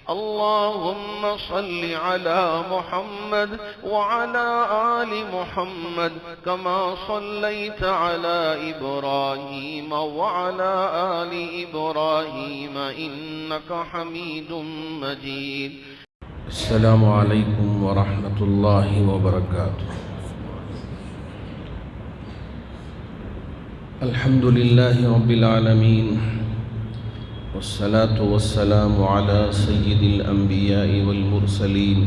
اللهم صل على محمد وعلى آل محمد كما صليت على إبراهيم وعلى آل إبراهيم إنك حميد مجيد. السلام عليكم ورحمة الله وبركاته. الحمد لله رب العالمين، والصلاة والسلام على سيد الأنبياء والمرسلين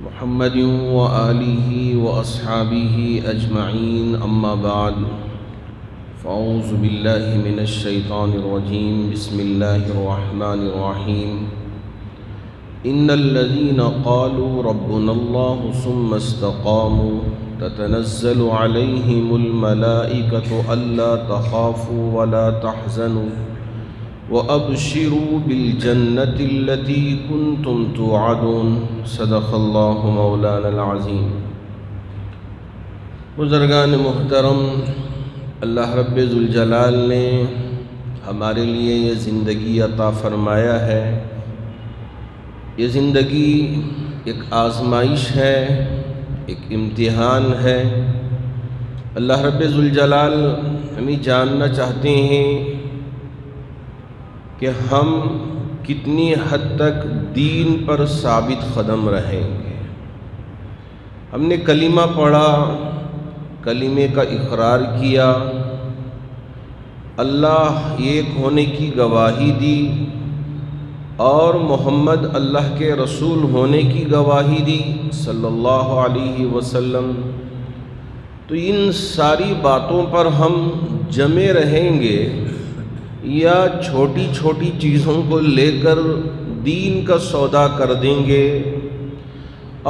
محمد وآله وأصحابه أجمعين، أما بعد، فأعوذ بالله من الشيطان الرجيم. بسم الله الرحمن الرحيم. إن الذين قالوا ربنا الله ثم استقاموا تتنزل عليهم الملائكة ألا تخافوا ولا تحزنوا وأبشروا بالجنة التي كنتم توعدون. صدق الله مولانا العظيم. بزرگان محترم، اللہ رب ذوالجلال نے ہمارے لیے یہ زندگی عطا فرمایا ہے. یہ زندگی ایک آزمائش ہے، ایک امتحان ہے. اللہ رب ذوالجلال ہمیں جاننا چاہتے ہیں کہ ہم کتنی حد تک دین پر ثابت قدم رہیں گے. ہم نے کلمہ پڑھا، کلمے کا اقرار کیا، اللہ ایک ہونے کی گواہی دی اور محمد اللہ کے رسول ہونے کی گواہی دی صلی اللہ علیہ وسلم. تو ان ساری باتوں پر ہم جمے رہیں گے یا چھوٹی چھوٹی چیزوں کو لے کر دین کا سودا کر دیں گے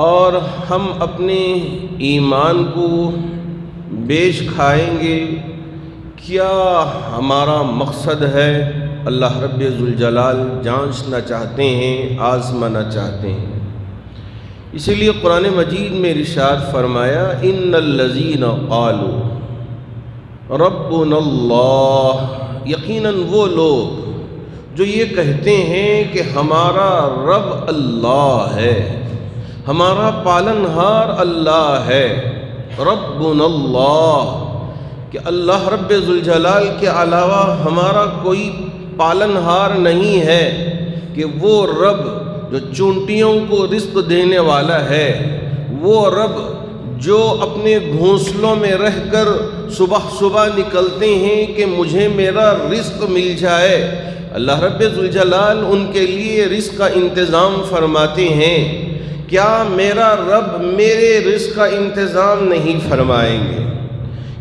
اور ہم اپنے ایمان کو بیچ کھائیں گے؟ کیا ہمارا مقصد ہے؟ اللہ رب ذوالجلال جانچنا چاہتے ہیں، آزمانا چاہتے ہیں. اسی لیے قرآن مجید میں ارشاد فرمایا، ان الذین قالوا ربنا اللہ، یقیناً وہ لوگ جو یہ کہتے ہیں کہ ہمارا رب اللہ ہے، ہمارا پالنہار اللہ ہے. ربنا اللہ، کہ اللہ رب ذوالجلال کے علاوہ ہمارا کوئی پالنہار نہیں ہے، کہ وہ رب جو چونٹیوں کو رزق دینے والا ہے، وہ رب جو اپنے گھونسلوں میں رہ کر صبح صبح نکلتے ہیں کہ مجھے میرا رزق مل جائے. اللہ رب ذوالجلال ان کے لیے رزق کا انتظام فرماتے ہیں. کیا میرا رب میرے رزق کا انتظام نہیں فرمائیں گے؟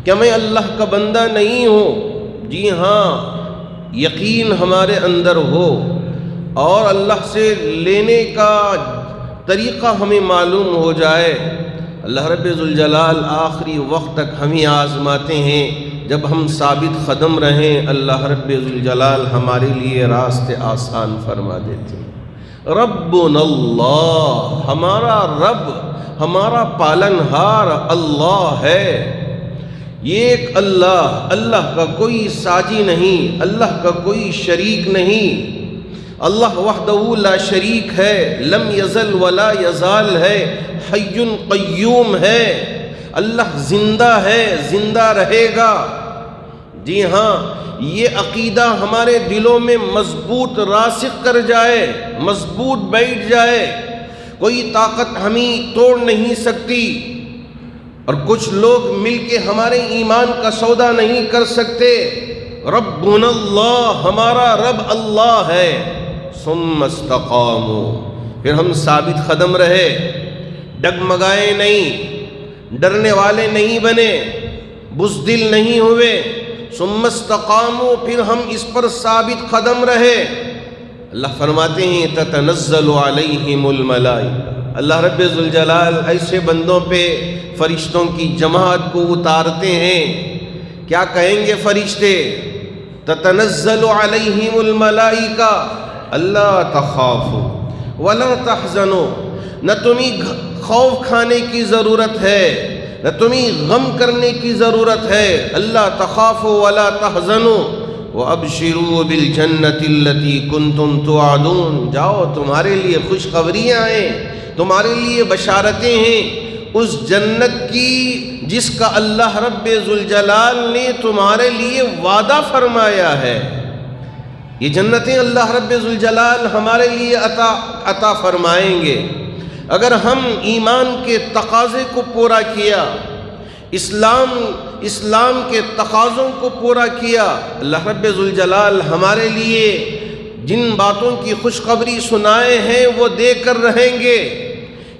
کیا میں اللہ کا بندہ نہیں ہوں؟ جی ہاں، یقین ہمارے اندر ہو اور اللہ سے لینے کا طریقہ ہمیں معلوم ہو جائے. اللہ رب ذوالجلال آخری وقت تک ہمیں آزماتے ہیں. جب ہم ثابت قدم رہیں، اللہ رب ذوالجلال ہمارے لیے راستے آسان فرما دیتے ہیں. ربنا اللہ، ہمارا رب، ہمارا پالنہار اللہ ہے. یہ ایک اللہ کا کوئی ساجی نہیں، اللہ کا کوئی شریک نہیں. اللہ وحدہ لا شریک ہے، لم یزل ولا یزال ہے، حی قیوم ہے. اللہ زندہ ہے، زندہ رہے گا. جی ہاں، یہ عقیدہ ہمارے دلوں میں مضبوط راسخ کر جائے، مضبوط بیٹھ جائے. کوئی طاقت ہمیں توڑ نہیں سکتی، اور کچھ لوگ مل کے ہمارے ایمان کا سودا نہیں کر سکتے. ربنا اللہ، ہمارا رب اللہ ہے. ثم استقاموا، پھر ہم ثابت قدم رہے، ڈگمگائے نہیں، ڈرنے والے نہیں بنے، بزدل نہیں ہوئے. ثم استقاموا، پھر ہم اس پر ثابت قدم رہے. اللہ فرماتے ہیں تتنزل علیہم الملائکہ، اللہ رب ذوالجلال ایسے بندوں پہ فرشتوں کی جماعت کو اتارتے ہیں. کیا کہیں گے فرشتے؟ تتنزل علیہم الملائکہ اللہ تخافوا ولا تحزنوا، نہ تمہیں خوف کھانے کی ضرورت ہے، نہ تمہیں غم کرنے کی ضرورت ہے. اللہ تخافوا ولا تحزنوا وَأَبْشِرُوا بِالْجَنَّةِ الَّتِي كُنْتُمْ تُوعَدُونَ، جاؤ تمہارے لیے خوشخبریاں ہیں، تمہارے لیے بشارتیں ہیں اس جنت کی جس کا اللہ رب ذوالجلال نے تمہارے لیے وعدہ فرمایا ہے۔ یہ جنتیں اللہ رب ذوالجلال ہمارے لیے عطا فرمائیں گے اگر ہم ایمان کے تقاضے کو پورا کیا، اسلام کے تقاضوں کو پورا کیا۔ اللہ رب ذوالجلال ہمارے لیے جن باتوں کی خوشخبری سنائے ہیں وہ دے کر رہیں گے۔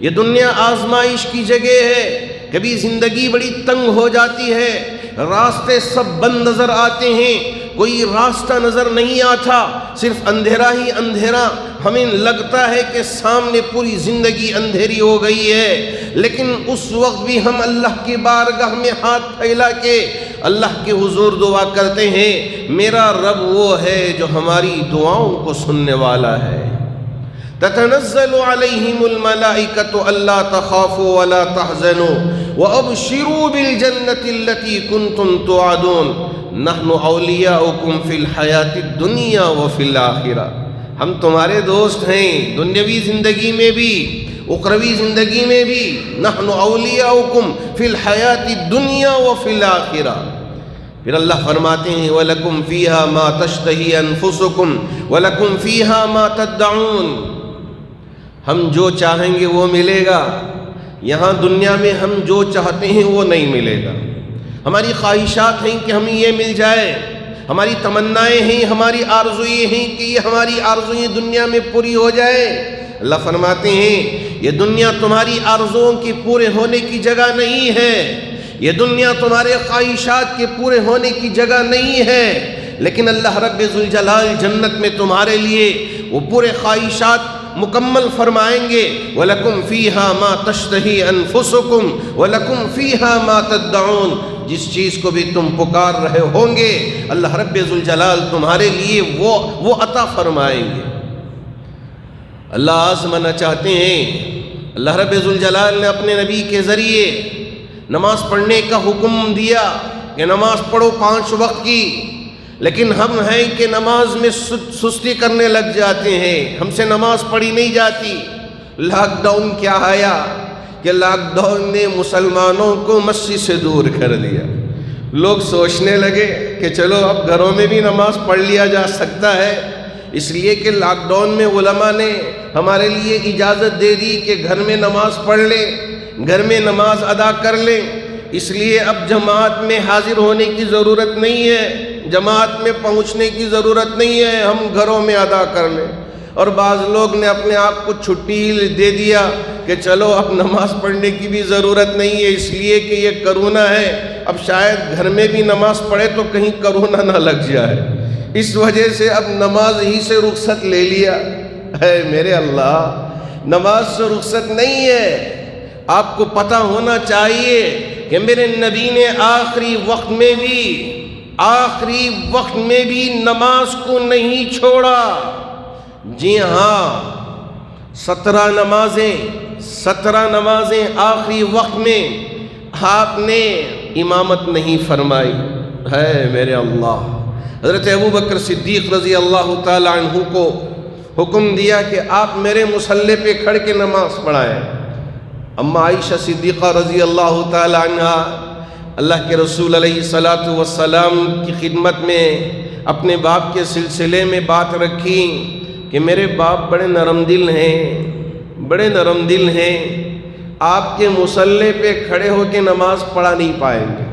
یہ دنیا آزمائش کی جگہ ہے، کبھی زندگی بڑی تنگ ہو جاتی ہے، راستے سب بند نظر آتے ہیں، کوئی راستہ نظر نہیں آتا، صرف اندھیرا ہی اندھیرا، ہمیں لگتا ہے کہ سامنے پوری زندگی اندھیری ہو گئی ہے، لیکن اس وقت بھی ہم اللہ کی بارگاہ میں ہاتھ پھیلا کے اللہ کے حضور دعا کرتے ہیں، میرا رب وہ ہے جو ہماری دعاؤں کو سننے والا ہے۔ تتنزل علیہم الملائکۃ الا تخافوا ولا تحزنوا وابشروا بالجنۃ التي كنتم توعدون نحن اولیاؤکم فی الحیاۃ الدنیا وفی الآخرہ، ہم تمہارے دوست ہیں دنیاوی زندگی میں بھی اخروی زندگی میں بھی۔ نحن اولیاؤکم فی الحیاۃ الدنیا وفی الآخرہ۔ پھر اللہ فرماتے ہیں وَلَكُمْ فِيهَا مَا تَشْتَهِي أَنفُسُكُمْ وَلَكُمْ فِيهَا مَا تَدَّعُونَ، ہم جو چاہیں گے وہ ملے گا، یہاں دنیا میں ہم جو چاہتے ہیں وہ نہیں ملے گا۔ ہماری خواہشات ہیں کہ ہمیں یہ مل جائے، ہماری تمنائیں ہیں، ہماری آرزوئیں ہیں کہ یہ ہماری آرزوئیں دنیا میں پوری ہو جائے۔ اللہ فرماتے ہیں یہ دنیا تمہاری آرزوؤں کے پورے ہونے کی جگہ نہیں ہے، یہ دنیا تمہارے خواہشات کے پورے ہونے کی جگہ نہیں ہے، لیکن اللہ رب ذوالجلال جنت میں تمہارے لیے وہ پورے خواہشات مکمل فرمائیں گے۔ وَلَكُمْ فِيهَا مَا تَشْتَهِي أَنفُسُكُمْ وَلَكُمْ فِيهَا مَا تَدَّعُونَ، جس چیز کو بھی تم پکار رہے ہوں گے اللہ رب ذوالجلال تمہارے لیے وہ عطا فرمائیں گے۔ اللہ آزمانا چاہتے ہیں، اللہ رب ذوالجلال نے اپنے نبی کے ذریعے نماز پڑھنے کا حکم دیا کہ نماز پڑھو 5 وقت کی، لیکن ہم ہیں کہ نماز میں سستی کرنے لگ جاتے ہیں، ہم سے نماز پڑھی نہیں جاتی۔ لاک ڈاؤن کیا آیا کہ لاک ڈاؤن نے مسلمانوں کو مسجد سے دور کر دیا۔ لوگ سوچنے لگے کہ چلو اب گھروں میں بھی نماز پڑھ لیا جا سکتا ہے، اس لیے کہ لاک ڈاؤن میں علماء نے ہمارے لیے اجازت دے دی کہ گھر میں نماز پڑھ لیں، گھر میں نماز ادا کر لیں، اس لیے اب جماعت میں حاضر ہونے کی ضرورت نہیں ہے، جماعت میں پہنچنے کی ضرورت نہیں ہے، ہم گھروں میں ادا کر لیں۔ اور بعض لوگ نے اپنے آپ کو چھٹی دے دیا کہ چلو اب نماز پڑھنے کی بھی ضرورت نہیں ہے، اس لیے کہ یہ کرونا ہے، اب شاید گھر میں بھی نماز پڑھے تو کہیں کرونا نہ لگ جائے، اس وجہ سے اب نماز ہی سے رخصت لے لیا۔ اے میرے اللہ، نماز سے رخصت نہیں ہے، آپ کو پتہ ہونا چاہیے کہ میرے نبی نے آخری وقت میں بھی نماز کو نہیں چھوڑا۔ جی ہاں، 17 نمازیں آخری وقت میں آپ نے امامت نہیں فرمائی۔ ہے میرے اللہ، حضرت ابوبکر صدیق رضی اللہ تعالی عنہ کو حکم دیا کہ آپ میرے مصلی پہ کھڑ کے نماز پڑھائیں۔ اما عائشہ صدیقہ رضی اللہ تعالی عنہ اللہ کے رسول علیہ الصلاۃ والسلام کی خدمت میں اپنے باپ کے سلسلے میں بات رکھی کہ میرے باپ بڑے نرم دل ہیں، آپ کے مصلی پہ کھڑے ہو کے نماز پڑھا نہیں پائیں گے،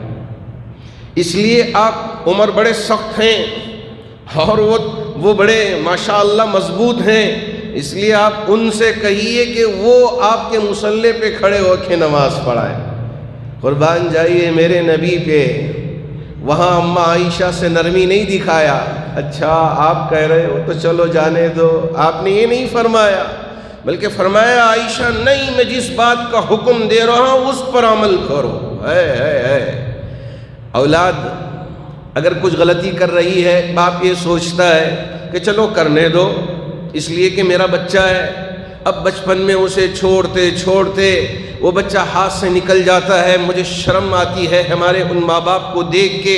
اس لیے آپ عمر بڑے سخت ہیں اور وہ بڑے ماشاءاللہ مضبوط ہیں، اس لیے آپ ان سے کہیے کہ وہ آپ کے مصلی پہ کھڑے ہو کے نماز پڑھائیں۔ قربان جائیے میرے نبی پہ، وہاں اما عائشہ سے نرمی نہیں دکھایا، اچھا آپ کہہ رہے ہو تو چلو جانے دو، آپ نے یہ نہیں فرمایا، بلکہ فرمایا عائشہ نہیں، میں جس بات کا حکم دے رہا ہوں اس پر عمل کرو۔ اولاد اگر کچھ غلطی کر رہی ہے، باپ یہ سوچتا ہے کہ چلو کرنے دو، اس لیے کہ میرا بچہ ہے، اب بچپن میں اسے چھوڑتے وہ بچہ ہاتھ سے نکل جاتا ہے، مجھے شرم آتی ہے ہمارے ان ماں باپ کو دیکھ کے،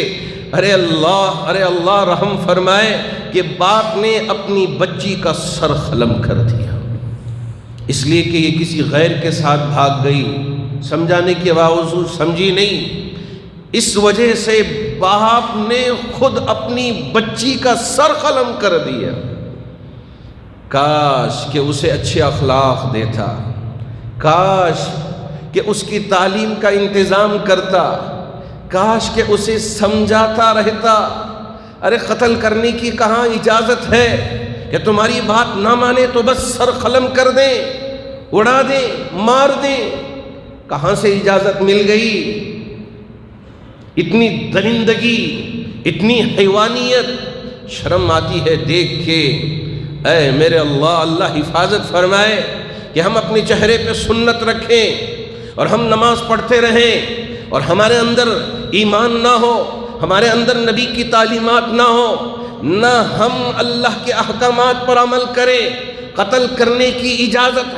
ارے اللہ رحم فرمائے کہ باپ نے اپنی بچی کا سر قلم کر دیا، اس لیے کہ یہ کسی غیر کے ساتھ بھاگ گئی، سمجھانے کے باوجود سمجھی نہیں، اس وجہ سے باپ نے خود اپنی بچی کا سر قلم کر دیا۔ کاش کہ اسے اچھے اخلاق دیتا، کاش کہ اس کی تعلیم کا انتظام کرتا، کاش کہ اسے سمجھاتا رہتا۔ ارے قتل کرنے کی کہاں اجازت ہے کہ تمہاری بات نہ مانے تو بس سر قلم کر دیں، اڑا دیں، مار دیں؟ کہاں سے اجازت مل گئی؟ اتنی درندگی، اتنی حیوانیت، شرم آتی ہے دیکھ کے۔ اے میرے اللہ حفاظت فرمائے کہ ہم اپنے چہرے پہ سنت رکھیں اور ہم نماز پڑھتے رہیں اور ہمارے اندر ایمان نہ ہو، ہمارے اندر نبی کی تعلیمات نہ ہو، نہ ہم اللہ کے احکامات پر عمل کریں۔ قتل کرنے کی اجازت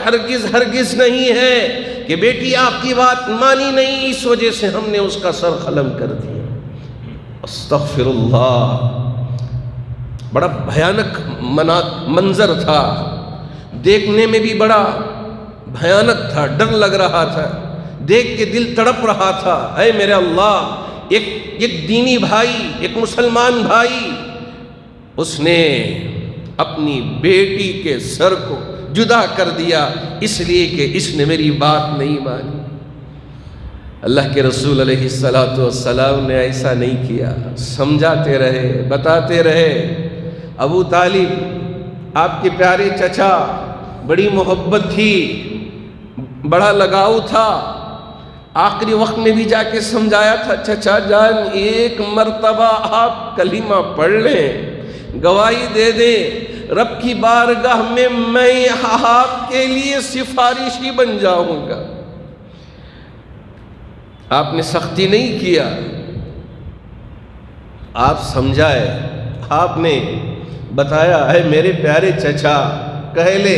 ہرگز نہیں ہے کہ بیٹی آپ کی بات مانی نہیں، اس وجہ سے ہم نے اس کا سر قلم کر دیا۔ استغفر اللہ۔ بڑا بھیانک منظر تھا، دیکھنے میں بھی بڑا بھیانک تھا، ڈر لگ رہا تھا، دیکھ کے دل تڑپ رہا تھا۔ اے میرے اللہ، ایک دینی بھائی، ایک مسلمان بھائی، اس نے اپنی بیٹی کے سر کو جدا کر دیا اس لیے کہ اس نے میری بات نہیں مانی۔ اللہ کے رسول علیہ السلام نے ایسا نہیں کیا، سمجھاتے رہے، بتاتے رہے۔ ابو طالب آپ کے پیارے چچا، بڑی محبت تھی، بڑا لگاؤ تھا، آخری وقت میں بھی جا کے سمجھایا تھا، چچا جان ایک مرتبہ آپ کلمہ پڑھ لیں، گواہی دے دیں، رب کی بارگاہ میں آپ کے لیے سفارشی بن جاؤں گا۔ آپ نے سختی نہیں کیا، آپ سمجھائے، آپ نے بتایا۔ ہے میرے پیارے چچا، کہہ لے،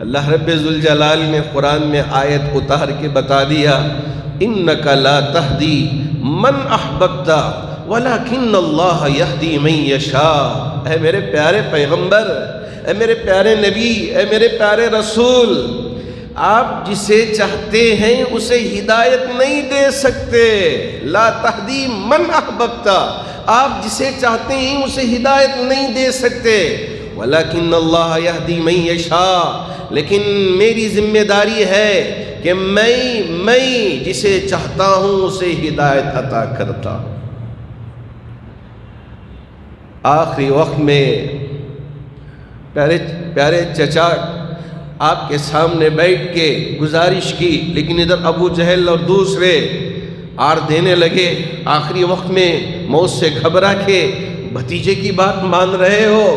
اللہ رب ذوالجلال نے قرآن میں آیت اتار کے بتا دیا، اِنَّكَ لَا تَهْدِي مَنْ أَحْبَبْتَ وَلَكِنَّ اللَّهَ يَهْدِي مَنْ يَشَاءُ۔ اے میرے پیارے پیغمبر، اے میرے پیارے نبی، اے میرے پیارے رسول، آپ جسے چاہتے ہیں اسے ہدایت نہیں دے سکتے۔ لا تہدی من احببت، آپ جسے چاہتے ہیں اسے ہدایت نہیں دے سکتے۔ ولیکن اللہ یہدی من یشاء، لیکن میری ذمہ داری ہے کہ میں جسے چاہتا ہوں اسے ہدایت عطا کرتا ہوں۔ آخری وقت میں پیارے چچا آپ کے سامنے بیٹھ کے گزارش کی، لیکن ادھر ابو جہل اور دوسرے آڑ دینے لگے۔ آخری وقت میں موت سے گھبرا کے، بھتیجے کی بات مان رہے ہو،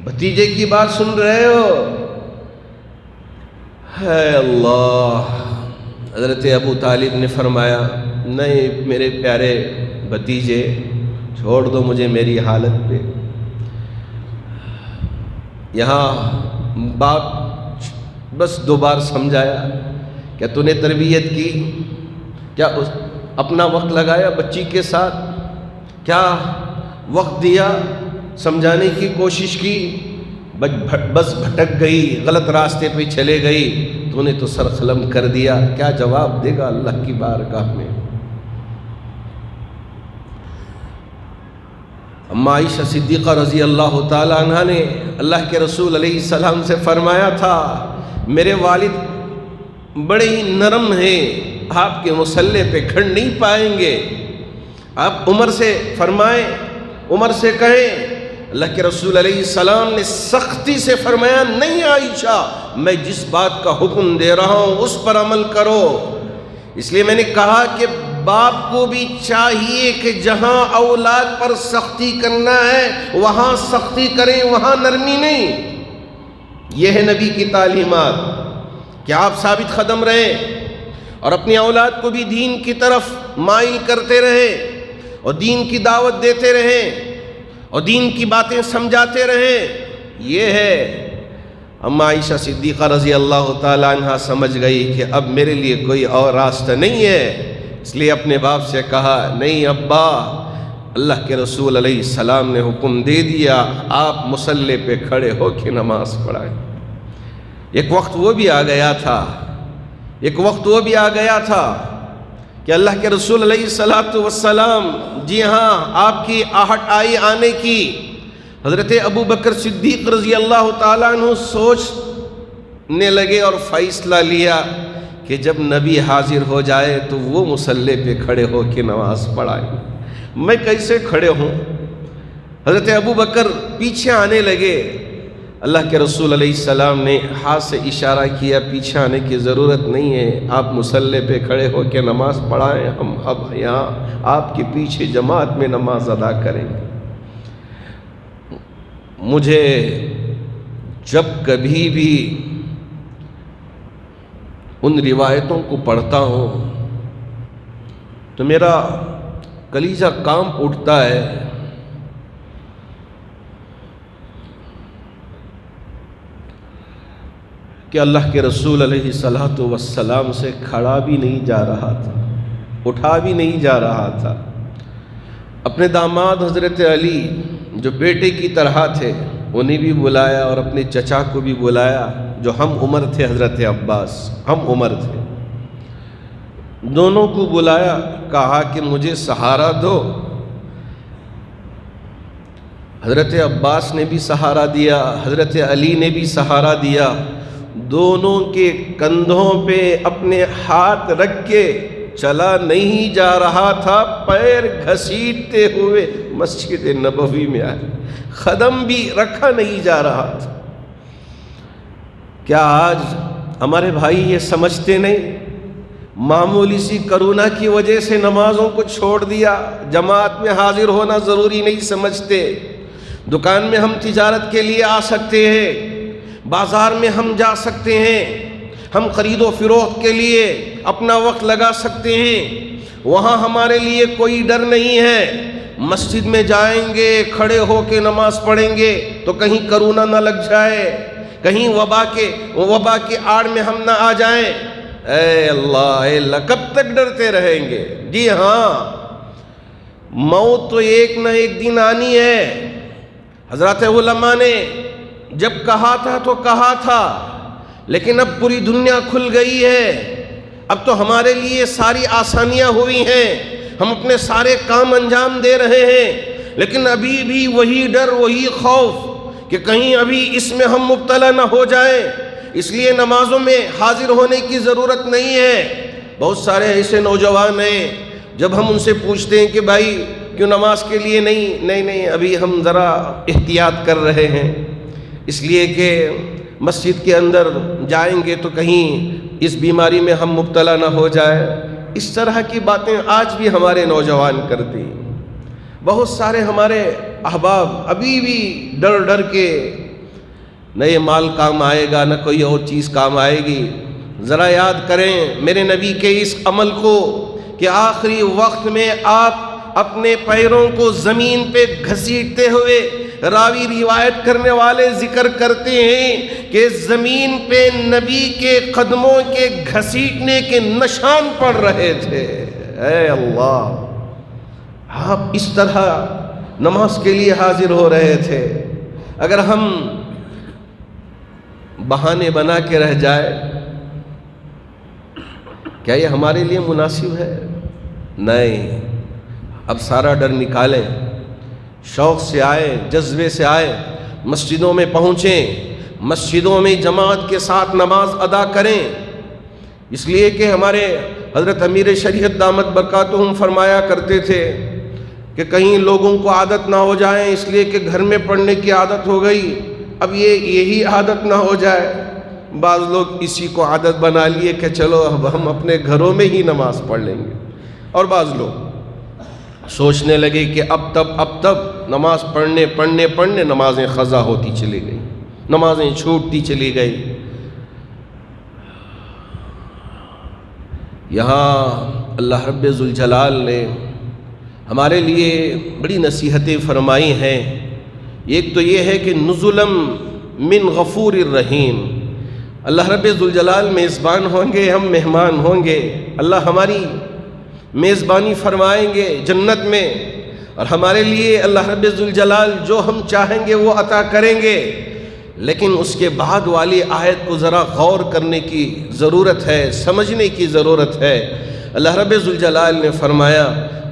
بھتیجے کی بات سن رہے ہو؟ ہے اللہ۔ حضرت ابو طالب نے فرمایا، نہیں میرے پیارے بھتیجے، چھوڑ دو مجھے میری حالت پہ۔ یہاں باپ بس 2 بار سمجھایا، کیا تو نے تربیت کی؟ کیا اپنا وقت لگایا بچی کے ساتھ؟ کیا وقت دیا؟ سمجھانے کی کوشش کی؟ بس بھٹک گئی، غلط راستے پہ چلے گئی، تو نے تو سر قلم کر دیا۔ کیا جواب دے گا اللہ کی بارگاہ میں؟ اما عائشہ صدیقہ رضی اللہ تعالیٰ عنہ نے اللہ کے رسول علیہ السلام سے فرمایا تھا، میرے والد بڑے ہی نرم ہیں، آپ کے مسلح پہ کھڑ نہیں پائیں گے، آپ عمر سے فرمائیں، عمر سے کہیں۔ اللہ کے رسول علیہ السلام نے سختی سے فرمایا، نہیں عائشہ، میں جس بات کا حکم دے رہا ہوں اس پر عمل کرو۔ اس لیے میں نے کہا کہ باپ کو بھی چاہیے کہ جہاں اولاد پر سختی کرنا ہے وہاں سختی کریں، وہاں نرمی نہیں۔ یہ ہے نبی کی تعلیمات کہ آپ ثابت قدم رہیں اور اپنی اولاد کو بھی دین کی طرف مائل کرتے رہیں اور دین کی دعوت دیتے رہیں اور دین کی باتیں سمجھاتے رہیں۔ یہ ہے۔ اما عائشہ صدیقہ رضی اللہ تعالیٰ عنہ سمجھ گئی کہ اب میرے لیے کوئی اور راستہ نہیں ہے، اس لیے اپنے باپ سے کہا، نہیں ابا، اللہ کے رسول علیہ السلام نے حکم دے دیا آپ مصلی پہ کھڑے ہو کے نماز پڑھائیں۔ ایک وقت وہ بھی آ گیا تھا کہ اللہ کے رسول علیہ السلام جی ہاں آپ کی آہٹ آئی آنے کی۔ حضرت ابو بکر صدیق رضی اللہ تعالیٰ عنہ سوچنے لگے اور فیصلہ لیا کہ جب نبی حاضر ہو جائے تو وہ مصلی پہ کھڑے ہو کے نماز پڑھائیں، میں کیسے کھڑے ہوں؟ حضرت ابو بکر پیچھے آنے لگے۔ اللہ کے رسول علیہ السلام نے ہاتھ سے اشارہ کیا پیچھے آنے کی ضرورت نہیں ہے، آپ مصلی پہ کھڑے ہو کے نماز پڑھائیں، ہم اب یہاں آپ کے پیچھے جماعت میں نماز ادا کریں گے۔ مجھے جب کبھی بھی ان روایتوں کو پڑھتا ہوں تو میرا کلیجہ کانپ اٹھتا ہے کہ اللہ کے رسول علیہ السلام سے کھڑا بھی نہیں جا رہا تھا، اٹھا بھی نہیں جا رہا تھا۔ اپنے داماد حضرت علی جو بیٹے کی طرح تھے انہیں بھی بلایا اور اپنے چچا کو بھی بلایا جو ہم عمر تھے، حضرت عباس ہم عمر تھے، دونوں کو بلایا، کہا کہ مجھے سہارا دو۔ حضرت عباس نے بھی سہارا دیا، حضرت علی نے بھی سہارا دیا، دونوں کے کندھوں پہ اپنے ہاتھ رکھ کے چلا نہیں جا رہا تھا، پیر گھسیٹتے ہوئے مسجد نبوی میں آئے، قدم بھی رکھا نہیں جا رہا تھا۔ کیا آج ہمارے بھائی یہ سمجھتے نہیں؟ معمولی سی کرونا کی وجہ سے نمازوں کو چھوڑ دیا، جماعت میں حاضر ہونا ضروری نہیں سمجھتے۔ دکان میں ہم تجارت کے لیے آ سکتے ہیں، بازار میں ہم جا سکتے ہیں، ہم خرید و فروخت کے لیے اپنا وقت لگا سکتے ہیں، وہاں ہمارے لیے کوئی ڈر نہیں ہے۔ مسجد میں جائیں گے، کھڑے ہو کے نماز پڑھیں گے تو کہیں کرونا نہ لگ جائے، کہیں وبا کے آڑ میں ہم نہ آ جائیں۔ اے اللہ کب تک ڈرتے رہیں گے؟ جی ہاں، موت تو ایک نہ ایک دن آنی ہے۔ حضرات علماء نے جب کہا تھا تو کہا تھا، لیکن اب پوری دنیا کھل گئی ہے، اب تو ہمارے لیے ساری آسانیاں ہوئی ہیں، ہم اپنے سارے کام انجام دے رہے ہیں، لیکن ابھی بھی وہی ڈر، وہی خوف کہ کہیں ابھی اس میں ہم مبتلا نہ ہو جائیں، اس لیے نمازوں میں حاضر ہونے کی ضرورت نہیں ہے۔ بہت سارے ایسے نوجوان ہیں جب ہم ان سے پوچھتے ہیں کہ بھائی کیوں نماز کے لیے نہیں ابھی ہم ذرا احتیاط کر رہے ہیں، اس لیے کہ مسجد کے اندر جائیں گے تو کہیں اس بیماری میں ہم مبتلا نہ ہو جائے۔ اس طرح کی باتیں آج بھی ہمارے نوجوان کرتے ہیں۔ بہت سارے ہمارے احباب ابھی بھی ڈر کے نہ یہ مال کام آئے گا نہ کوئی اور چیز کام آئے گی۔ ذرا یاد کریں میرے نبی کے اس عمل کو کہ آخری وقت میں آپ اپنے پیروں کو زمین پہ گھسیٹتے ہوئے، راوی روایت کرنے والے ذکر کرتے ہیں کہ زمین پہ نبی کے قدموں کے گھسیٹنے کے نشان پڑ رہے تھے۔ اے اللہ، آپ اس طرح نماز کے لیے حاضر ہو رہے تھے۔ اگر ہم بہانے بنا کے رہ جائے، کیا یہ ہمارے لیے مناسب ہے؟ نہیں، اب سارا ڈر نکالیں، شوق سے آئے، جذبے سے آئے، مسجدوں میں پہنچیں، مسجدوں میں جماعت کے ساتھ نماز ادا کریں۔ اس لیے کہ ہمارے حضرت امیر شریعت دامت برکاتہم فرمایا کرتے تھے کہ کہیں لوگوں کو عادت نہ ہو جائے، اس لیے کہ گھر میں پڑھنے کی عادت ہو گئی، اب یہی عادت نہ ہو جائے۔ بعض لوگ اسی کو عادت بنا لیے کہ چلو اب ہم اپنے گھروں میں ہی نماز پڑھ لیں گے، اور بعض لوگ سوچنے لگے کہ اب تب نماز پڑھنے نمازیں قضا ہوتی چلی گئی، نمازیں چھوٹتی چلی گئی۔ یہاں اللہ رب ذوالجلال نے ہمارے لیے بڑی نصیحتیں فرمائی ہیں۔ ایک تو یہ ہے کہ نزلم من غفور الرحیم، اللہ رب ذوالجلال میزبان ہوں گے، ہم مہمان ہوں گے، اللہ ہماری میزبانی فرمائیں گے جنت میں، اور ہمارے لیے اللہ رب ذوالجلال جو ہم چاہیں گے وہ عطا کریں گے، لیکن اس کے بعد والی آیت کو ذرا غور کرنے کی ضرورت ہے، سمجھنے کی ضرورت ہے۔ اللہ رب ذوالجلال نے فرمایا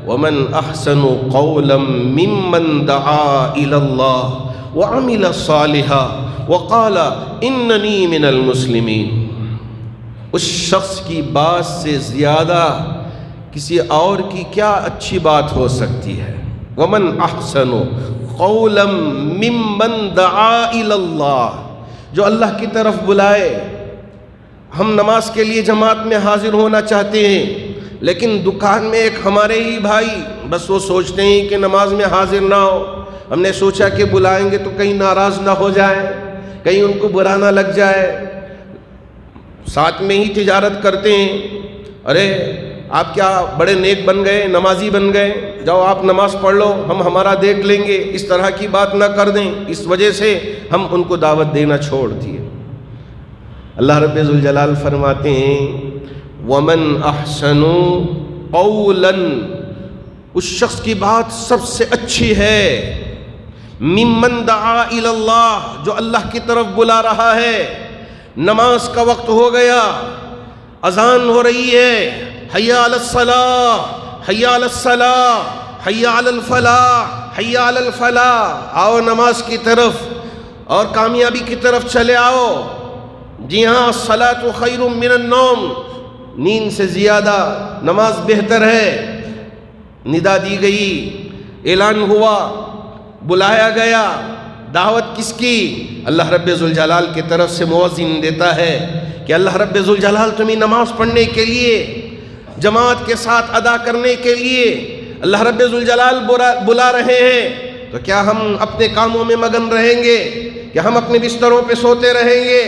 وَمَنْ أَحْسَنُ قَوْلًا مِّمَّنْ دَعَا إِلَى اللَّهِ وَعَمِلَ صَالِحًا وَقَالَ إِنَّنِي مِنَ الْمُسْلِمِينَ۔ اس شخص کی بات سے زیادہ کسی اور کی کیا اچھی بات ہو سکتی ہے؟ وَمَنْ أَحْسَنُ قَوْلًا مِّمَّنْ دَعَا إِلَى اللَّهِ، جو اللہ کی طرف بلائے۔ ہم نماز کے لیے جماعت میں حاضر ہونا چاہتے ہیں، لیکن دکان میں ایک ہمارے ہی بھائی بس وہ سوچتے ہیں کہ نماز میں حاضر نہ ہو۔ ہم نے سوچا کہ بلائیں گے تو کہیں ناراض نہ ہو جائے، کہیں ان کو برا نہ لگ جائے۔ ساتھ میں ہی تجارت کرتے ہیں، ارے آپ کیا بڑے نیک بن گئے، نمازی بن گئے، جاؤ آپ نماز پڑھ لو، ہم ہمارا دیکھ لیں گے، اس طرح کی بات نہ کر دیں۔ اس وجہ سے ہم ان کو دعوت دینا چھوڑ دیے۔ اللہ رب ذوالجلال فرماتے ہیں وَمَنْ أَحْسَنُ قَوْلًا، اس شخص کی بات سب سے اچھی ہے، مِّمَّنْ دَعَا إِلَى اللَّهِ، جو اللہ کی طرف بلا رہا ہے۔ نماز کا وقت ہو گیا، اذان ہو رہی ہے، حی علی الصلاۃ، حی علی الصلاۃ، حی علی الفلاح، حی علی الفلاح، آؤ نماز کی طرف اور کامیابی کی طرف چلے آؤ۔ جی ہاں، الصلاۃ خیر من النوم، نیند سے زیادہ نماز بہتر ہے۔ ندا دی گئی، اعلان ہوا، بلایا گیا، دعوت کس کی؟ اللہ رب ذوالجلال کی طرف سے مؤذن دیتا ہے کہ اللہ رب ذوالجلال تمہیں نماز پڑھنے کے لیے، جماعت کے ساتھ ادا کرنے کے لیے اللہ رب ذوالجلال بلا رہے ہیں۔ تو کیا ہم اپنے کاموں میں مگن رہیں گے؟ کیا ہم اپنے بستروں پہ سوتے رہیں گے؟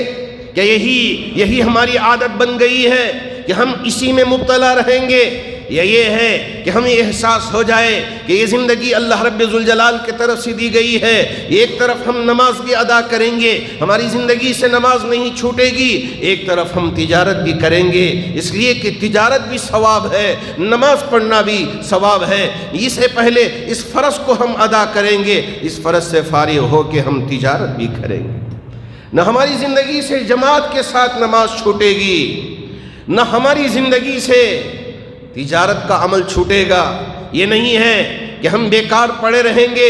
کیا یہی ہماری عادت بن گئی ہے کہ ہم اسی میں مبتلا رہیں گے؟ یا یہ ہے کہ ہمیں احساس ہو جائے کہ یہ زندگی اللہ رب ذوالجلال کی طرف سے دی گئی ہے، ایک طرف ہم نماز بھی ادا کریں گے، ہماری زندگی سے نماز نہیں چھوٹے گی، ایک طرف ہم تجارت بھی کریں گے، اس لیے کہ تجارت بھی ثواب ہے، نماز پڑھنا بھی ثواب ہے۔ اس سے پہلے اس فرض کو ہم ادا کریں گے، اس فرض سے فارغ ہو کے ہم تجارت بھی کریں گے۔ نہ ہماری زندگی سے جماعت کے ساتھ نماز چھوٹے گی، نہ ہماری زندگی سے تجارت کا عمل چھوٹے گا۔ یہ نہیں ہے کہ ہم بیکار پڑے رہیں گے،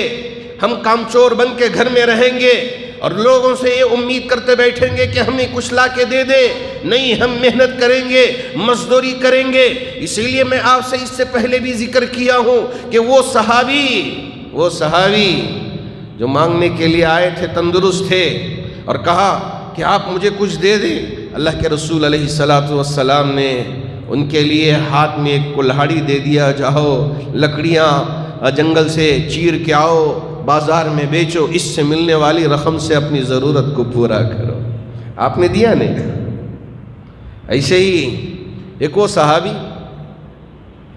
ہم کامچور بن کے گھر میں رہیں گے اور لوگوں سے یہ امید کرتے بیٹھیں گے کہ ہمیں کچھ لا کے دے دے۔ نہیں، ہم محنت کریں گے، مزدوری کریں گے۔ اسی لیے میں آپ سے اس سے پہلے بھی ذکر کیا ہوں کہ وہ صحابی جو مانگنے کے لیے آئے تھے، تندرست تھے اور کہا کہ آپ مجھے کچھ دے دیں، اللہ کے رسول علیہ السلام نے ان کے لیے ہاتھ میں ایک کلہاڑی دے دیا، جاؤ لکڑیاں جنگل سے چیر کے آؤ، بازار میں بیچو، اس سے ملنے والی رقم سے اپنی ضرورت کو پورا کرو۔ آپ نے دیا نہیں؟ ایسے ہی ایک وہ صحابی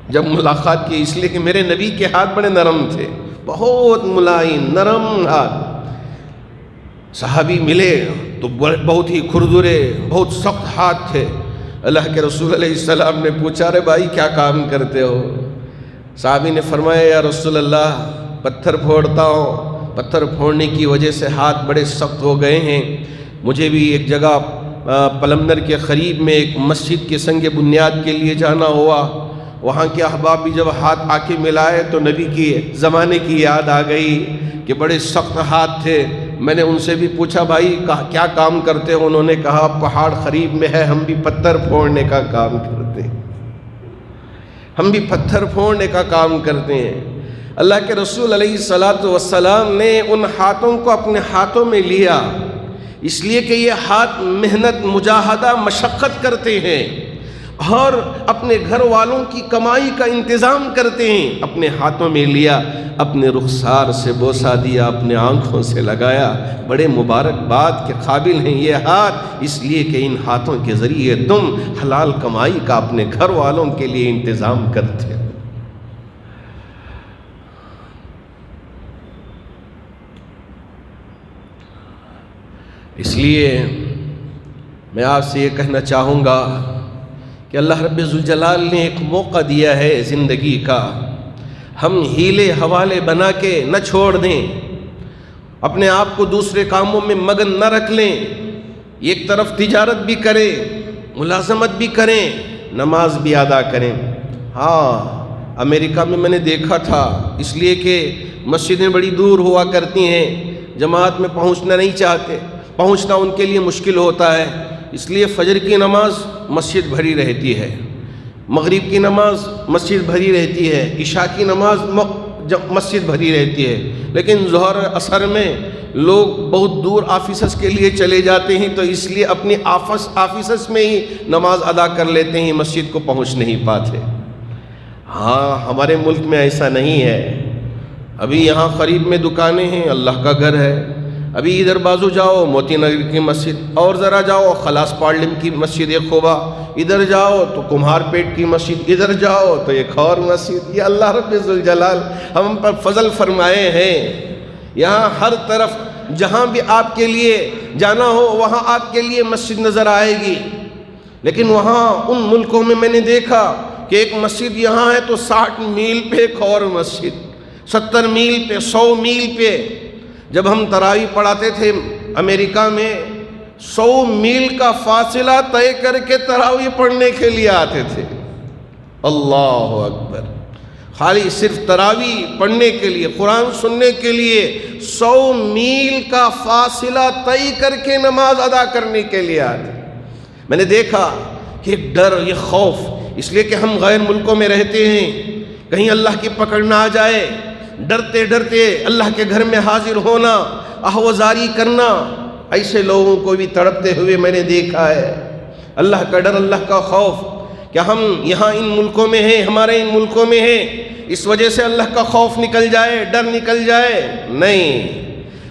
جب ملاقات کی، اس لیے کہ میرے نبی کے ہاتھ بڑے نرم تھے، بہت ملائم نرم ہاتھ۔ صحابی ملے تو بہت ہی کھردرے، بہت سخت ہاتھ تھے۔ اللہ کے رسول علیہ السلام نے پوچھا، رے بھائی کیا کام کرتے ہو؟ صحابی نے فرمایا، یا رسول اللہ پتھر پھوڑتا ہوں، پتھر پھوڑنے کی وجہ سے ہاتھ بڑے سخت ہو گئے ہیں، مجھے بھی ایک جگہ پلمنر کے قریب میں ایک مسجد کے سنگ بنیاد کے لیے جانا ہوا، وہاں کے احباب بھی جب ہاتھ آ کے ملائے تو نبی کی زمانے کی یاد آ گئی کہ بڑے سخت ہاتھ تھے۔ میں نے ان سے بھی پوچھا، بھائی کیا کام کرتے ہو؟ انہوں نے کہا، پہاڑ قریب میں ہے، ہم بھی پتھر پھوڑنے کا کام کرتے ہیں، ہم بھی پتھر پھوڑنے کا کام کرتے ہیں۔ اللہ کے رسول علیہ السلام نے ان ہاتھوں کو اپنے ہاتھوں میں لیا، اس لیے کہ یہ ہاتھ محنت، مجاہدہ، مشقت کرتے ہیں اور اپنے گھر والوں کی کمائی کا انتظام کرتے ہیں۔ اپنے ہاتھوں میں لیا، اپنے رخسار سے بوسہ دیا، اپنے آنکھوں سے لگایا۔ بڑے مبارکباد کے قابل ہیں یہ ہاتھ، اس لیے کہ ان ہاتھوں کے ذریعے تم حلال کمائی کا اپنے گھر والوں کے لیے انتظام کرتے ہو۔ اس لیے میں آپ سے یہ کہنا چاہوں گا کہ اللہ رب ذوالجلال نے ایک موقع دیا ہے زندگی کا، ہم ہیلے حوالے بنا کے نہ چھوڑ دیں، اپنے آپ کو دوسرے کاموں میں مگن نہ رکھ لیں، ایک طرف تجارت بھی کریں، ملازمت بھی کریں، نماز بھی ادا کریں۔ ہاں، امریکہ میں نے دیکھا تھا، اس لیے کہ مسجدیں بڑی دور ہوا کرتی ہیں، جماعت میں پہنچنا نہیں چاہتے، پہنچنا ان کے لیے مشکل ہوتا ہے، اس لیے فجر کی نماز مسجد بھری رہتی ہے، مغرب کی نماز مسجد بھری رہتی ہے، عشاء کی نماز مسجد بھری رہتی ہے، لیکن ظہر عصر میں لوگ بہت دور آفیسز کے لیے چلے جاتے ہیں، تو اس لیے اپنی آفیسز میں ہی نماز ادا کر لیتے ہیں، مسجد کو پہنچ نہیں پاتے۔ ہاں، ہمارے ملک میں ایسا نہیں ہے۔ ابھی یہاں قریب میں دکانیں ہیں، اللہ کا گھر ہے، ابھی ادھر بازو جاؤ موتی نگر کی مسجد، اور ذرا جاؤ خلاص پارلم کی مسجد خوبا، ادھر جاؤ تو کمہار پیٹ کی مسجد، ادھر جاؤ تو ایک اور مسجد۔ یہ اللہ رب ذوالجلال ہم پر فضل فرمائے ہیں، یہاں ہر طرف جہاں بھی آپ کے لیے جانا ہو وہاں آپ کے لیے مسجد نظر آئے گی، لیکن وہاں ان ملکوں میں نے دیکھا کہ ایک مسجد یہاں ہے تو 60 میل پہ ایک اور مسجد، 70 میل پہ، 100 میل پہ۔ جب ہم تراویح پڑھاتے تھے امریکہ میں، 100 میل کا فاصلہ طے کر کے تراویح پڑھنے کے لیے آتے تھے۔ اللہ اکبر! خالی صرف تراویح پڑھنے کے لیے، قرآن سننے کے لیے 100 میل کا فاصلہ طے کر کے نماز ادا کرنے کے لیے آتے۔ میں نے دیکھا کہ ایک ڈر، یہ خوف، اس لیے کہ ہم غیر ملکوں میں رہتے ہیں، کہیں اللہ کی پکڑ نہ آ جائے، ڈرتے ڈرتے اللہ کے گھر میں حاضر ہونا، آہوازاری کرنا، ایسے لوگوں کو بھی تڑپتے ہوئے میں نے دیکھا ہے۔ اللہ کا ڈر، اللہ کا خوف، کیا ہم یہاں ان ملکوں میں ہیں، ہمارے ان ملکوں میں ہیں، اس وجہ سے اللہ کا خوف نکل جائے، ڈر نکل جائے؟ نہیں۔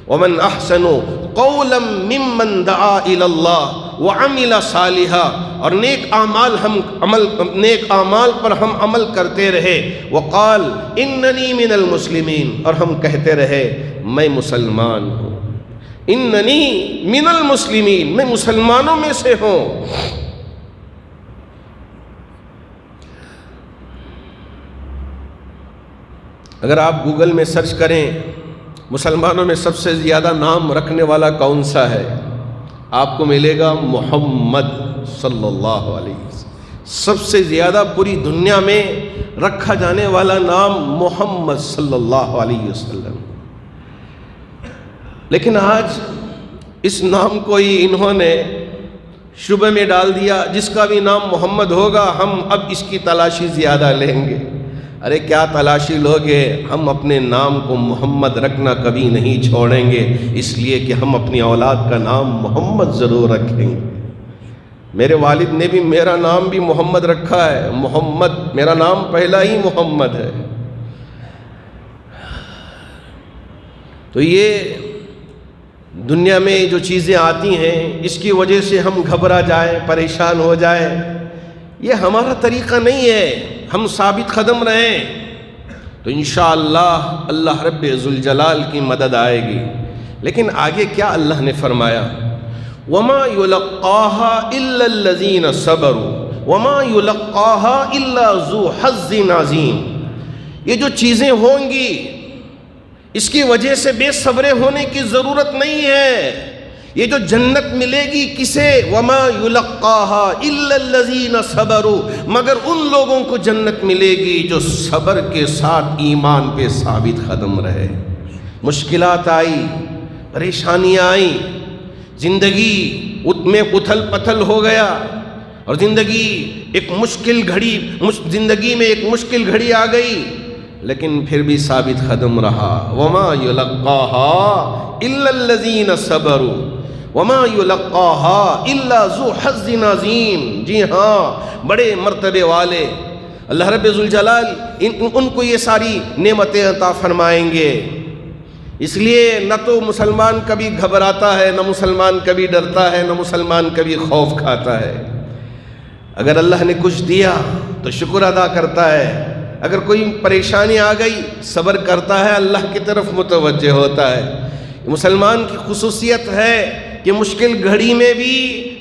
وَمَنْ أَحْسَنُ قَوْلًا مِّمَّنْ دَعَا إِلَى اللَّهِ وَعَمِلَ صَالِحًا، اور نیک اعمال پر ہم عمل کرتے رہے، وقال اننی من المسلمین، اور ہم کہتے رہے میں مسلمان ہوں، اننی من المسلمین، میں مسلمانوں میں سے ہوں۔ اگر آپ گوگل میں سرچ کریں مسلمانوں میں سب سے زیادہ نام رکھنے والا کون سا ہے، آپ کو ملے گا محمد صلی اللہ علیہ وسلم۔ سب سے زیادہ پوری دنیا میں رکھا جانے والا نام محمد صلی اللہ علیہ وسلم، لیکن آج اس نام کو ہی انہوں نے شبہ میں ڈال دیا، جس کا بھی نام محمد ہوگا ہم اب اس کی تلاشی زیادہ لیں گے۔ ارے کیا تلاشی لوگے، ہم اپنے نام کو محمد رکھنا کبھی نہیں چھوڑیں گے، اس لیے کہ ہم اپنی اولاد کا نام محمد ضرور رکھیں گے۔ میرے والد نے بھی میرا نام بھی محمد رکھا ہے، محمد، میرا نام پہلا ہی محمد ہے۔ تو یہ دنیا میں جو چیزیں آتی ہیں اس کی وجہ سے ہم گھبرا جائیں، پریشان ہو جائیں، یہ ہمارا طریقہ نہیں ہے۔ ہم ثابت قدم رہیں تو انشاءاللہ اللہ رب ذوالجلال کی مدد آئے گی۔ لیکن آگے کیا اللہ نے فرمایا؟ وَمَا يُلَقَّاهَا إِلَّا الَّذِينَ صَبَرُوا وَمَا يُلَقَّاهَا إِلَّا ذُو حَظٍّ عَظِيمٍ۔ یہ جو چیزیں ہوں گی اس کی وجہ سے بے صبر ہونے کی ضرورت نہیں ہے۔ یہ جو جنت ملے گی کسے؟ وَمَا يُلَقَّاهَا إِلَّا الَّذِينَ صَبَرُوا، مگر ان لوگوں کو جنت ملے گی جو صبر کے ساتھ ایمان پہ ثابت قدم رہے۔ مشکلات آئی، پریشانیاں آئیں، زندگی میں اتھل پتھل ہو گیا، اور زندگی میں ایک مشکل گھڑی آ گئی، لیکن پھر بھی ثابت قدم رہا۔ وَمَا يُلَقَّاهَا إِلَّا الَّذِينَ صَبَرُوا وَمَا يُلَقَّاهَا إِلَّا ذُو حَظٍّ عَظِيمٍ۔ جی ہاں، بڑے مرتبے والے اللہ رب ذوالجلال ان کو یہ ساری نعمتیں عطا فرمائیں گے۔ اس لیے نہ تو مسلمان کبھی گھبراتا ہے، نہ مسلمان کبھی ڈرتا ہے، نہ مسلمان کبھی خوف کھاتا ہے۔ اگر اللہ نے کچھ دیا تو شکر ادا کرتا ہے، اگر کوئی پریشانی آ گئی صبر کرتا ہے، اللہ کی طرف متوجہ ہوتا ہے۔ مسلمان کی خصوصیت ہے کہ کہ مشکل گھڑی میں بھی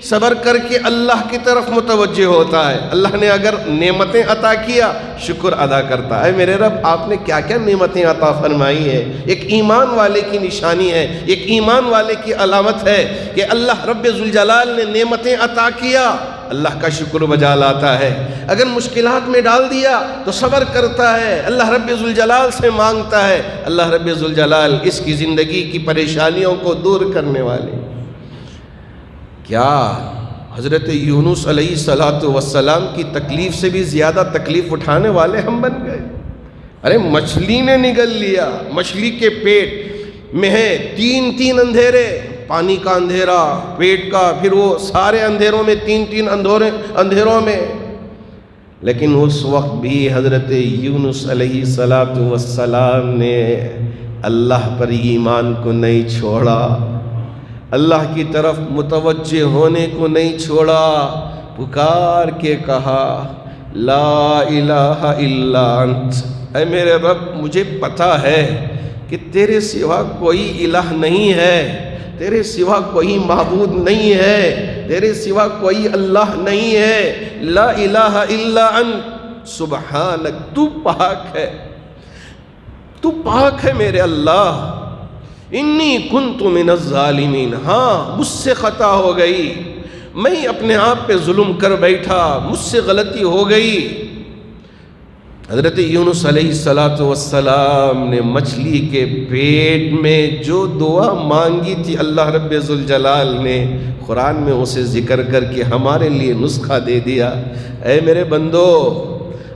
صبر کر کے اللہ کی طرف متوجہ ہوتا ہے. اللہ نے اگر نعمتیں عطا کیا شکر ادا کرتا ہے. میرے رب آپ نے کیا کیا نعمتیں عطا فرمائی ہے. ایک ایمان والے کی نشانی ہے, ایک ایمان والے کی علامت ہے کہ اللہ رب ذوالجلال نے نعمتیں عطا کیا, اللہ کا شکر بجا لاتا ہے. اگر مشکلات میں ڈال دیا تو صبر کرتا ہے, اللہ رب ذوالجلال سے مانگتا ہے. اللہ رب ذوالجلال اس کی زندگی کی پریشانیوں کو دور کرنے والے. کیا حضرت یونس علیہ السلام کی تکلیف سے بھی زیادہ تکلیف اٹھانے والے ہم بن گئے؟ ارے مچھلی نے نگل لیا, مچھلی کے پیٹ میں ہے تین اندھیرے, پانی کا اندھیرا, پیٹ کا, پھر وہ سارے اندھیروں میں تین اندھیروں میں. لیکن اس وقت بھی حضرت یونس علیہ السلام نے اللہ پر ایمان کو نہیں چھوڑا, اللہ کی طرف متوجہ ہونے کو نہیں چھوڑا. پکار کے کہا لا الہ الا انت, اے میرے رب مجھے پتا ہے کہ تیرے سوا کوئی الہ نہیں ہے, تیرے سوا کوئی معبود نہیں ہے, تیرے سوا کوئی اللہ نہیں ہے. لا الہ الا انت سبحانک, تو پاک ہے, تو پاک ہے میرے اللہ. انی کنت من الظالمین, ہاں مجھ سے خطا ہو گئی, میں اپنے آپ پہ ظلم کر بیٹھا, مجھ سے غلطی ہو گئی. حضرت یونس علیہ السلام نے مچھلی کے پیٹ میں جو دعا مانگی تھی اللہ رب ذوالجلال نے قرآن میں اسے ذکر کر کے ہمارے لیے نسخہ دے دیا. اے میرے بندو,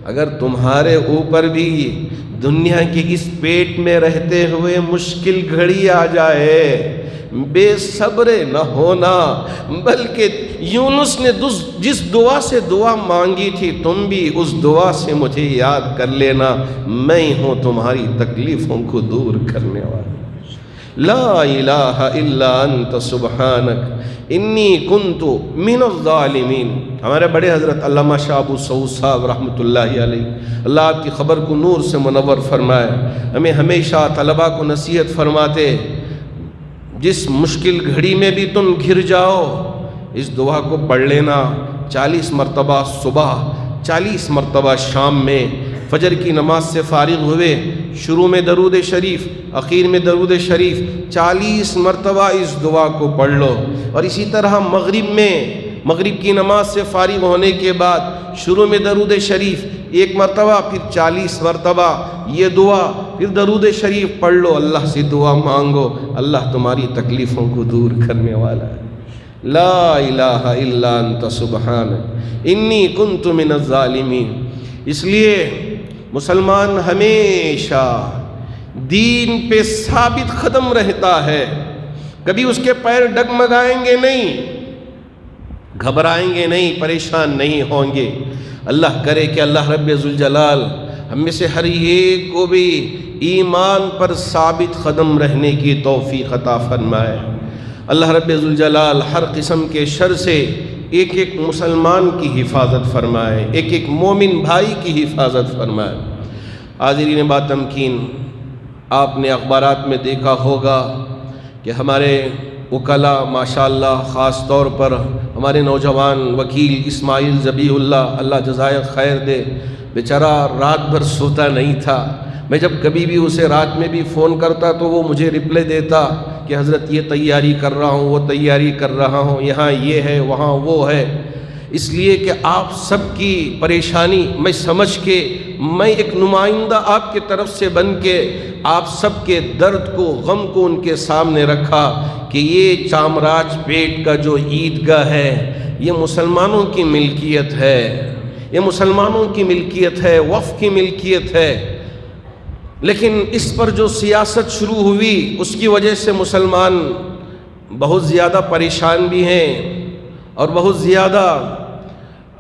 اگر تمہارے اوپر بھی دنیا کے اس پیٹ میں رہتے ہوئے مشکل گھڑی آ جائے, بے صبر نہ ہونا, بلکہ یونس نے جس دعا سے دعا مانگی تھی تم بھی اس دعا سے مجھے یاد کر لینا, میں ہوں تمہاری تکلیفوں کو دور کرنے والا. لا الہ الا انت سبحانک انی کنت من الظالمین. ہمارے بڑے حضرت علامہ شاہ ابو سعود صاحب رحمۃ اللہ علیہ, اللہ آپ کی خبر کو نور سے منور فرمائے, ہمیں ہمیشہ طلباء کو نصیحت فرماتے, جس مشکل گھڑی میں بھی تم گر جاؤ اس دعا کو پڑھ لینا 40 مرتبہ صبح, 40 مرتبہ شام میں. فجر کی نماز سے فارغ ہوئے شروع میں درود شریف, اخیر میں درود شریف, 40 مرتبہ اس دعا کو پڑھ لو. اور اسی طرح مغرب کی نماز سے فارغ ہونے کے بعد شروع میں درود شریف 1 مرتبہ, پھر 40 مرتبہ یہ دعا, پھر درود شریف پڑھ لو, اللہ سے دعا مانگو, اللہ تمہاری تکلیفوں کو دور کرنے والا ہے. لا الہ الا انت سبحانک انی کنت من الظالمین. اس لیے مسلمان ہمیشہ دین پہ ثابت قدم رہتا ہے, کبھی اس کے پیر ڈگمگائیں گے نہیں, گھبرائیں گے نہیں, پریشان نہیں ہوں گے. اللہ کرے کہ اللہ رب ذوالجلال ہم میں سے ہر ایک کو بھی ایمان پر ثابت قدم رہنے کی توفیق عطا فرمائے. اللہ رب ذوالجلال ہر قسم کے شر سے ایک ایک مسلمان کی حفاظت فرمائے, ایک ایک مومن بھائی کی حفاظت فرمائے. حاضرین با تمکین, آپ نے اخبارات میں دیکھا ہوگا کہ ہمارے وکلا ماشاءاللہ, خاص طور پر ہمارے نوجوان وکیل اسماعیل ذبیح اللہ, اللہ جزائے خیر دے, بیچارہ رات بھر سوتا نہیں تھا. میں جب کبھی بھی اسے رات میں بھی فون کرتا تو وہ مجھے رپلائی دیتا کہ حضرت یہ تیاری کر رہا ہوں, وہ تیاری کر رہا ہوں, یہاں یہ ہے, وہاں وہ ہے. اس لیے کہ آپ سب کی پریشانی میں سمجھ کے, میں ایک نمائندہ آپ کی طرف سے بن کے آپ سب کے درد کو, غم کو ان کے سامنے رکھا کہ یہ چامراج پیٹ کا جو عیدگاہ ہے یہ مسلمانوں کی ملکیت ہے, یہ مسلمانوں کی ملکیت ہے, وقف کی ملکیت ہے. لیکن اس پر جو سیاست شروع ہوئی اس کی وجہ سے مسلمان بہت زیادہ پریشان بھی ہیں اور بہت زیادہ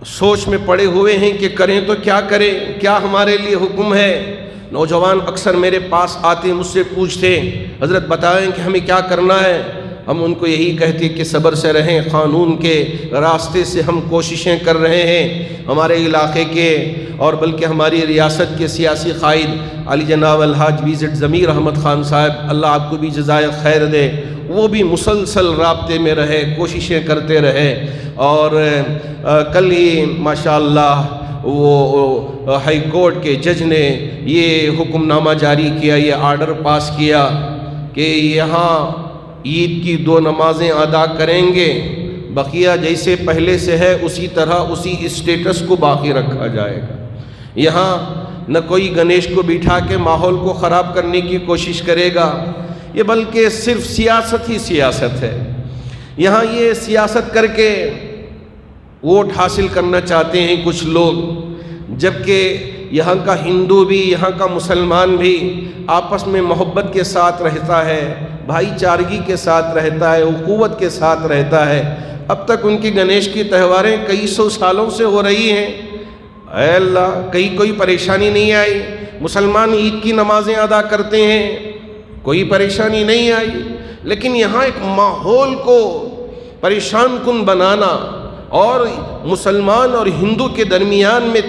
سوچ میں پڑے ہوئے ہیں کہ کریں تو کیا کریں, کیا ہمارے لیے حکم ہے. نوجوان اکثر میرے پاس آتے, مجھ سے پوچھتے حضرت بتائیں کہ ہمیں کیا کرنا ہے. ہم ان کو یہی کہتے کہ صبر سے رہیں, قانون کے راستے سے ہم کوششیں کر رہے ہیں. ہمارے علاقے کے اور بلکہ ہماری ریاست کے سیاسی قائد علی جناب الحاج وزٹ ضمیر احمد خان صاحب, اللہ آپ کو بھی جزائے خیر دے, وہ بھی مسلسل رابطے میں رہے، کوششیں کرتے رہے، اور کل ہی ماشاءاللہ وہ ہائی کورٹ کے جج نے یہ حکم نامہ جاری کیا، یہ آرڈر پاس کیا کہ یہاں عید کی 2 نمازیں ادا کریں گے، بقیہ جیسے پہلے سے ہے اسی طرح اسی اسٹیٹس کو باقی رکھا جائے گا۔ یہاں نہ کوئی گنیش کو بٹھا کے ماحول کو خراب کرنے کی کوشش کرے گا، یہ بلکہ صرف سیاست ہی سیاست ہے۔ یہاں یہ سیاست کر کے ووٹ حاصل کرنا چاہتے ہیں کچھ لوگ، جبکہ یہاں کا ہندو بھی یہاں کا مسلمان بھی آپس میں محبت کے ساتھ رہتا ہے، بھائی چارگی کے ساتھ رہتا ہے، اخوت کے ساتھ رہتا ہے۔ اب تک ان کی گنیش کی تہواریں کئی 100 سالوں سے ہو رہی ہیں، اے اللہ کہیں کوئی پریشانی نہیں آئی۔ مسلمان عید کی نمازیں ادا کرتے ہیں، کوئی پریشانی نہیں آئی، لیکن یہاں ایک ماحول کو پریشان کن بنانا اور مسلمان اور ہندو کے درمیان میں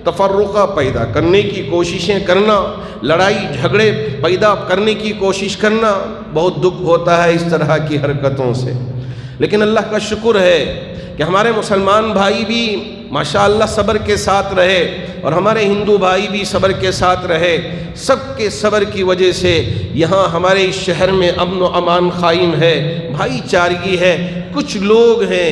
تفرقہ پیدا کرنے کی کوششیں کرنا، لڑائی جھگڑے پیدا کرنے کی کوشش کرنا، بہت دکھ ہوتا ہے اس طرح کی حرکتوں سے۔ لیکن اللہ کا شکر ہے کہ ہمارے مسلمان بھائی بھی ماشاءاللہ صبر کے ساتھ رہے، اور ہمارے ہندو بھائی بھی صبر کے ساتھ رہے۔ سب کے صبر کی وجہ سے یہاں ہمارے اس شہر میں امن و امان قائم ہے، بھائی چارگی ہے۔ کچھ لوگ ہیں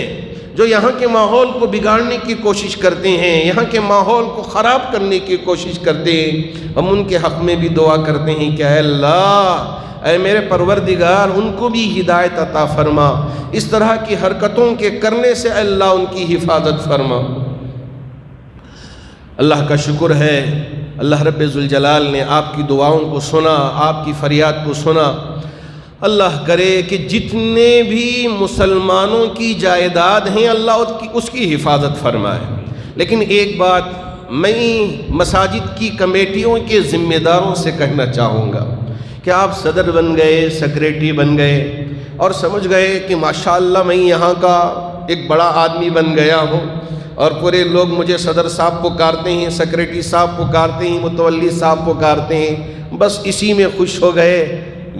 جو یہاں کے ماحول کو بگاڑنے کی کوشش کرتے ہیں، یہاں کے ماحول کو خراب کرنے کی کوشش کرتے ہیں۔ ہم ان کے حق میں بھی دعا کرتے ہیں کہ اے اللہ، اے میرے پروردگار، ان کو بھی ہدایت عطا فرما، اس طرح کی حرکتوں کے کرنے سے اے اللہ ان کی حفاظت فرما۔ اللہ کا شکر ہے، اللہ رب ذوالجلال نے آپ کی دعاؤں کو سنا، آپ کی فریاد کو سنا۔ اللہ کرے کہ جتنے بھی مسلمانوں کی جائیداد ہیں اللہ اس کی حفاظت فرمائے۔ لیکن ایک بات میں مساجد کی کمیٹیوں کے ذمہ داروں سے کہنا چاہوں گا کہ آپ صدر بن گئے، سیکریٹری بن گئے، اور سمجھ گئے کہ ماشاءاللہ میں یہاں کا ایک بڑا آدمی بن گیا ہوں، اور پورے لوگ مجھے صدر صاحب پکارتے ہیں، سیکریٹری صاحب پکارتے ہیں، متولی صاحب پکارتے ہیں، بس اسی میں خوش ہو گئے۔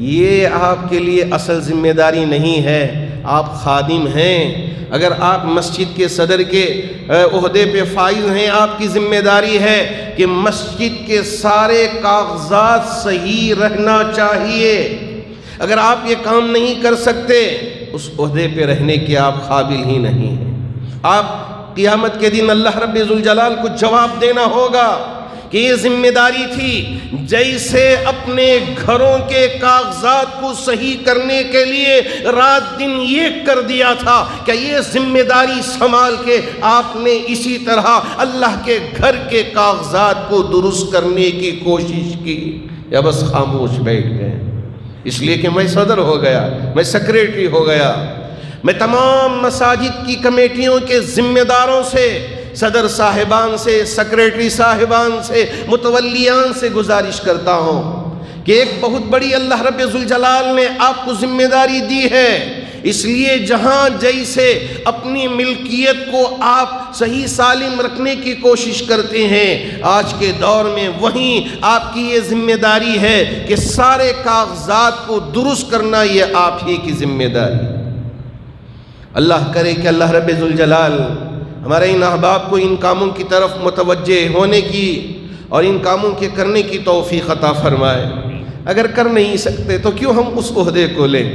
یہ آپ کے لیے اصل ذمہ داری نہیں ہے، آپ خادم ہیں۔ اگر آپ مسجد کے صدر کے عہدے پہ فائز ہیں، آپ کی ذمہ داری ہے کہ مسجد کے سارے کاغذات صحیح رہنا چاہیے۔ اگر آپ یہ کام نہیں کر سکتے، اس عہدے پہ رہنے کے آپ قابل ہی نہیں ہیں۔ آپ قیامت کے دن اللہ رب ذوالجلال کو جواب دینا ہوگا کہ یہ ذمہ داری تھی، جیسے اپنے گھروں کے کاغذات کو صحیح کرنے کے لیے رات دن یہ کر دیا تھا، کہ یہ ذمہ داری سنبھال کے آپ نے اسی طرح اللہ کے گھر کے کاغذات کو درست کرنے کی کوشش کی، یا بس خاموش بیٹھ گئے اس لیے کہ میں صدر ہو گیا، میں سیکریٹری ہو گیا۔ میں تمام مساجد کی کمیٹیوں کے ذمہ داروں سے، صدر صاحبان سے، سیکریٹری صاحبان سے، متولیان سے گزارش کرتا ہوں کہ ایک بہت بڑی اللہ رب ذوالجلال نے آپ کو ذمہ داری دی ہے، اس لیے جہاں جیسے اپنی ملکیت کو آپ صحیح سالم رکھنے کی کوشش کرتے ہیں، آج کے دور میں وہیں آپ کی یہ ذمہ داری ہے کہ سارے کاغذات کو درست کرنا، یہ آپ ہی کی ذمہ داری۔ اللہ کرے کہ اللہ رب ذوالجلال ہمارے ان احباب کو ان کاموں کی طرف متوجہ ہونے کی اور ان کاموں کے کرنے کی توفیق عطا فرمائے۔ اگر کر نہیں سکتے تو کیوں ہم اس عہدے کو لیں؟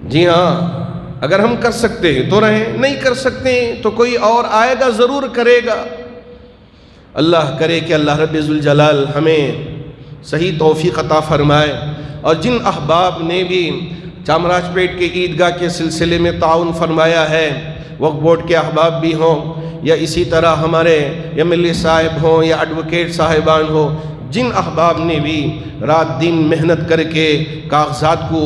جی ہاں، اگر ہم کر سکتے ہیں تو رہیں، نہیں کر سکتے ہیں تو کوئی اور آئے گا، ضرور کرے گا۔ اللہ کرے کہ اللہ رب ذوالجلال ہمیں صحیح توفیق عطا فرمائے، اور جن احباب نے بھی چامراج پیٹ کے عیدگاہ کے سلسلے میں تعاون فرمایا ہے، وقف بورڈ کے احباب بھی ہوں، یا اسی طرح ہمارے MLA صاحب ہوں یا ایڈوکیٹ صاحبان ہوں، جن احباب نے بھی رات دن محنت کر کے کاغذات کو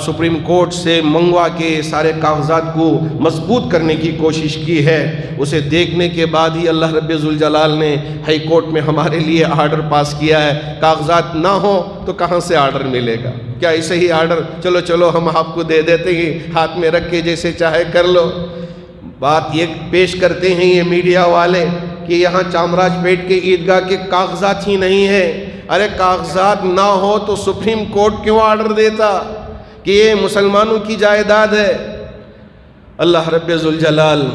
سپریم کورٹ سے منگوا کے سارے کاغذات کو مضبوط کرنے کی کوشش کی ہے، اسے دیکھنے کے بعد ہی اللہ رب ذوالجلال نے ہائی کورٹ میں ہمارے لیے آرڈر پاس کیا ہے۔ کاغذات نہ ہوں تو کہاں سے آرڈر ملے گا؟ کیا ایسے ہی آرڈر چلو ہم آپ کو دے دیتے ہیں، ہاتھ میں رکھ کے جیسے چاہے کر لو؟ بات یہ پیش کرتے ہیں یہ میڈیا والے کہ یہاں چامراج پیٹ کے عیدگاہ کے کاغذات ہی نہیں ہیں۔ ارے کاغذات نہ ہو تو سپریم کورٹ کیوں آرڈر دیتا کہ یہ مسلمانوں کی جائیداد ہے۔ اللہ رب ذوالجلال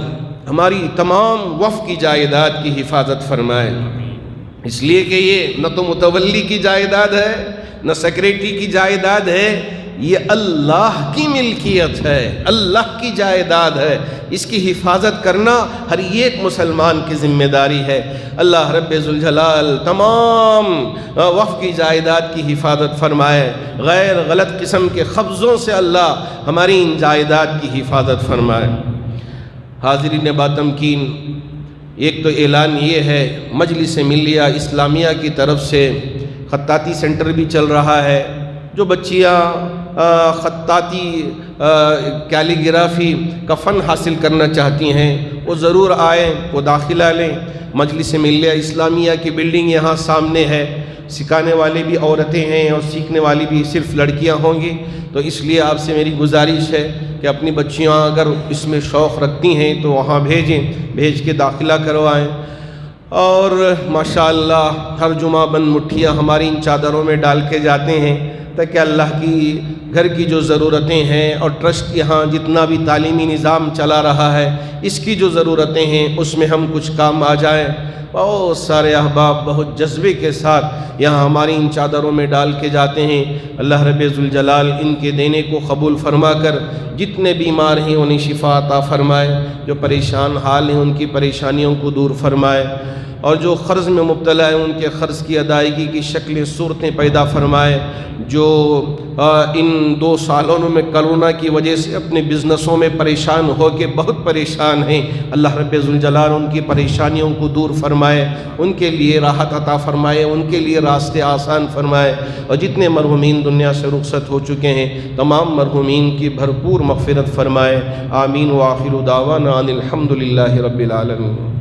ہماری تمام وقف کی جائیداد کی حفاظت فرمائے، اس لیے کہ یہ نہ تو متولی کی جائیداد ہے نہ سیکریٹری کی جائیداد ہے، یہ اللہ کی ملکیت ہے، اللہ کی جائیداد ہے، اس کی حفاظت کرنا ہر ایک مسلمان کی ذمہ داری ہے۔ اللہ رب ذوالجلال تمام وقف کی جائیداد کی حفاظت فرمائے، غیر غلط قسم کے قبضوں سے اللہ ہماری ان جائیداد کی حفاظت فرمائے۔ حاضرین باتمکین، ایک تو اعلان یہ ہے، مجلس ملیہ اسلامیہ کی طرف سے خطاطی سینٹر بھی چل رہا ہے۔ جو بچیاں خطاطی کیلیگرافی کا فن حاصل کرنا چاہتی ہیں وہ ضرور آئیں، وہ داخلہ لیں۔ مجلس ملیہ اسلامیہ کی بلڈنگ یہاں سامنے ہے، سکھانے والے بھی عورتیں ہیں اور سیکھنے والی بھی صرف لڑکیاں ہوں گی، تو اس لیے آپ سے میری گزارش ہے کہ اپنی بچیاں اگر اس میں شوق رکھتی ہیں تو وہاں بھیج کے داخلہ کروائیں۔ اور ماشاءاللہ ہر جمعہ بند مٹھیاں ہماری ان چادروں میں ڈال کے جاتے ہیں تاکہ اللہ کی گھر کی جو ضرورتیں ہیں اور ٹرسٹ یہاں جتنا بھی تعلیمی نظام چلا رہا ہے اس کی جو ضرورتیں ہیں اس میں ہم کچھ کام آ جائیں۔ بہت سارے احباب بہت جذبے کے ساتھ یہاں ہماری ان چادروں میں ڈال کے جاتے ہیں۔ اللہ رب ذوالجلال ان کے دینے کو قبول فرما کر جتنے بیمار ہیں انہیں شفا عطا فرمائے، جو پریشان حال ہیں ان کی پریشانیوں کو دور فرمائے، اور جو قرض میں مبتلا ہیں ان کے قرض کی ادائیگی کی شکلیں صورتیں پیدا فرمائے، جو ان 2 سالوں میں کرونا کی وجہ سے اپنے بزنسوں میں پریشان ہو کے بہت پریشان ہیں، اللہ رب ذوالجلال ان کی پریشانیوں کو دور فرمائے، ان کے لیے راحت عطا فرمائے، ان کے لیے راستے آسان فرمائے، اور جتنے مرحومین دنیا سے رخصت ہو چکے ہیں تمام مرحومین کی بھرپور مغفرت فرمائے۔ آمین وآخر دعوانا ان الحمد للہ رب العالمین۔